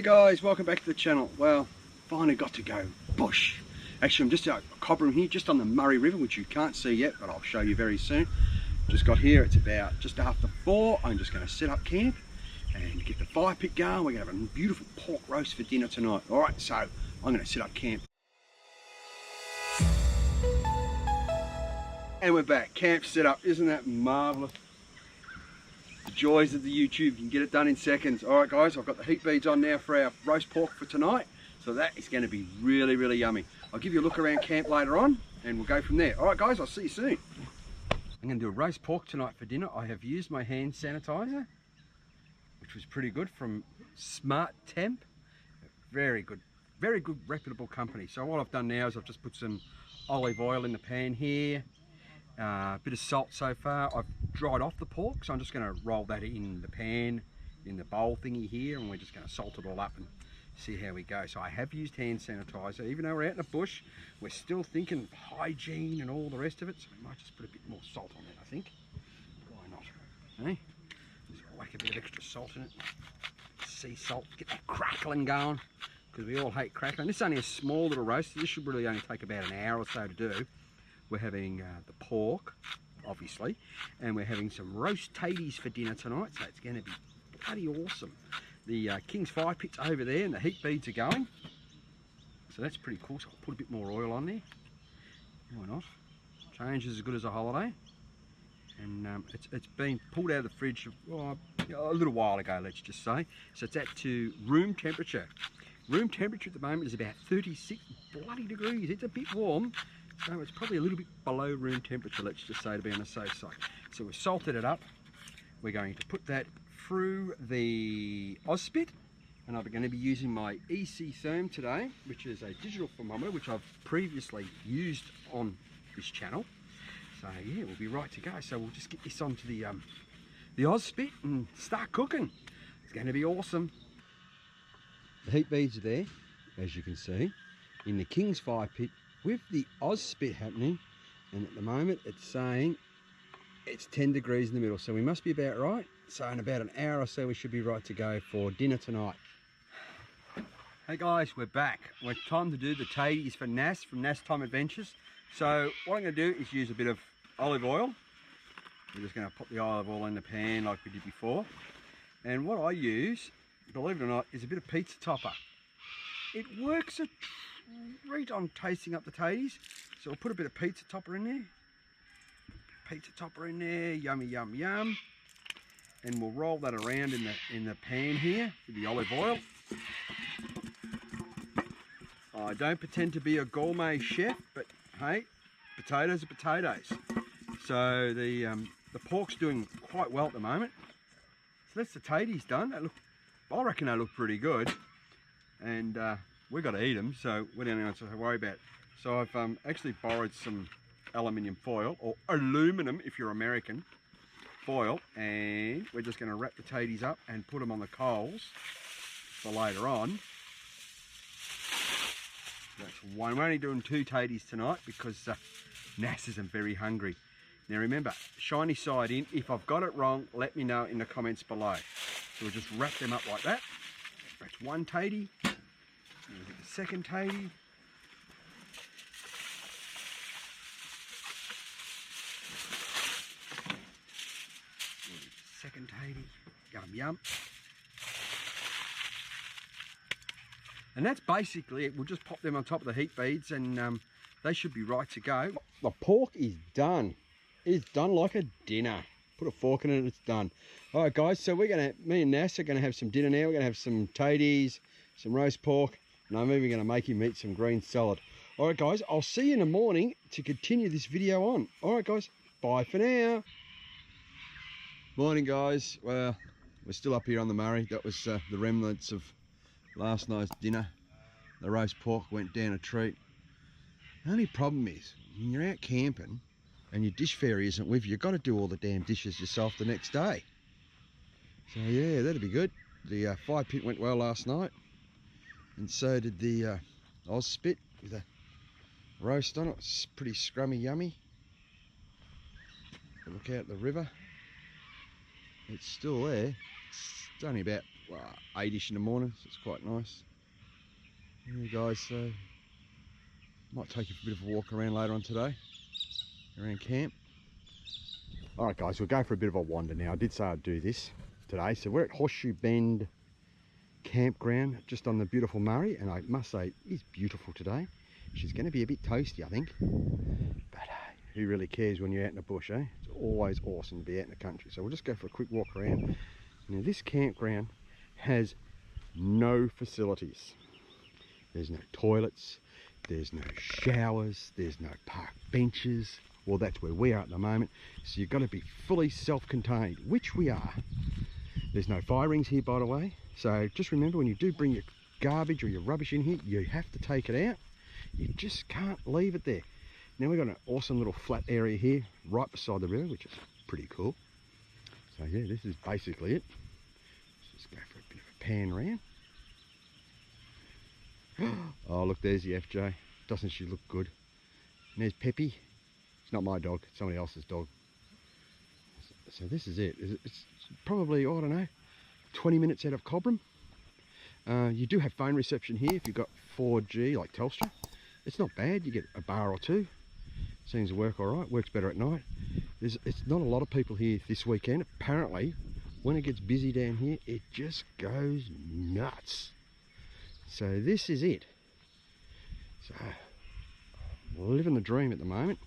Hey guys, welcome back to the channel. Well, finally got to go bush. Actually, I'm just out at Cobram here, just on the Murray River, which you can't see yet, but I'll show you very soon. Just got here, it's about just after 4. I'm just going to set up camp and get the fire pit going. We're going to have a beautiful pork roast for dinner tonight. Alright, so I'm going to set up camp. And we're back, camp set up. Isn't that marvellous? The joys of the YouTube, you can get it done in seconds. All right guys, I've got the heat beads on now for our roast pork for tonight. So that is going to be really, really yummy. I'll give you a look around camp later on and we'll go from there. All right guys, I'll see you soon. I'm going to do a roast pork tonight for dinner. I have used my hand sanitizer, which was pretty good, from Smart Temp. Very good reputable company. So what I've done now is I've just put some olive oil in the pan here. A bit of salt so far. I've dried off the pork, so I'm just going to roll that in the pan, in the bowl thingy here, and we're just going to salt it all up and see how we go. So I have used hand sanitizer. Even though we're out in the bush, we're still thinking hygiene and all the rest of it, so we might just put a bit more salt on it, I think. Why not? Eh? Just whack a bit of extra salt in it. Sea salt, get that crackling going, because we all hate crackling. This is only a small little roast. This should really only take about an hour or so to do. We're having the pork, obviously, and we're having some roast taties for dinner tonight, so it's going to be bloody awesome. The King's fire pit's over there and the heat beads are going, so that's pretty cool. So I'll put a bit more oil on there. Why not? Change is as good as a holiday. And it's been pulled out of the fridge a little while ago, let's just say. So it's at to room temperature. Room temperature at the moment is about 36 bloody degrees. It's a bit warm. So it's probably a little bit below room temperature, let's just say, to be on the safe side. So we've salted it up. We're going to put that through the Auspit, and I'm going to be using my ectherm today, which is a digital thermometer, which I've previously used on this channel. So yeah, we'll be right to go. So we'll just get this onto the Auspit and start cooking. It's going to be awesome. The heat beads are there, as you can see, in the King's fire pit, with the Auspit happening, and at the moment it's saying it's 10 degrees in the middle, so we must be about right. So in about an hour or so we should be right to go for dinner tonight. Hey guys, we're back. It's time to do the taties for Nas from Nastime Adventures. So what I'm going to do is use a bit of olive oil. We're just going to put the olive oil in the pan like we did before. And what I use, believe it or not, is a bit of pizza topper. It works a treat on tasting up the taties. So we'll put a bit of pizza topper in there. Pizza topper in there, yummy, yum, yum. And we'll roll that around in the pan here with the olive oil. I don't pretend to be a gourmet chef, but hey, potatoes are potatoes. So the pork's doing quite well at the moment. So that's the taties done. I reckon they look pretty good. And we've got to eat them, so we don't have to worry about it. So I've actually borrowed some aluminium foil, or aluminum if you're American, foil, and we're just going to wrap the taties up and put them on the coals for later on. That's one. We're only doing 2 taties tonight because Nas isn't very hungry. Now remember, shiny side in. If I've got it wrong, let me know in the comments below. So we'll just wrap them up like that. That's one taty. We'll get the second taty. Second taty. Yum yum. And that's basically it. We'll just pop them on top of the heat beads and they should be right to go. The pork is done. It's done like a dinner. Put a fork in it, it's done. All right guys, so me and Nas are gonna have some dinner now. We're gonna have some taties, some roast pork, and I'm even gonna make him eat some green salad. All right guys, I'll see you in the morning to continue this video on. All right guys, bye for now. Morning guys. Well, we're still up here on the Murray. That was the remnants of last night's dinner. The roast pork went down a treat. The only problem is, when you're out camping and your dish fairy isn't with you, you've got to do all the damn dishes yourself the next day. So yeah, that'd be good. The fire pit went well last night, and so did the Auspit with a roast on it. It's pretty scrummy yummy. Look out the river. It's still there. It's only about 8ish in the morning, so it's quite nice. Yeah guys, so might take you for a bit of a walk around later on today, around camp. Alright guys, we'll go for a bit of a wander now. I did say I'd do this today. So we're at Horseshoe Bend Campground, just on the beautiful Murray, and I must say, it is beautiful today. She's going to be a bit toasty, I think. But who really cares when you're out in the bush, eh? It's always awesome to be out in the country. So we'll just go for a quick walk around. Now this campground has no facilities. There's no toilets, there's no showers, there's no park benches. Well, that's where we are at the moment. So you've got to be fully self-contained, which we are. There's no fire rings here, by the way. So just remember, when you do bring your garbage or your rubbish in here, you have to take it out. You just can't leave it there. Now we've got an awesome little flat area here right beside the river, which is pretty cool. So yeah, this is basically it. Let's just go for a bit of a pan round. Oh look, there's the FJ. Doesn't she look good? And there's Pepe. It's not my dog, it's somebody else's dog. So this is it. It's probably, I don't know, 20 minutes out of Cobram. You do have phone reception here if you've got 4G like Telstra. It's not bad, you get a bar or two. Seems to work alright, works better at night. It's not a lot of people here this weekend. Apparently, when it gets busy down here, it just goes nuts. So this is it. So, living the dream at the moment.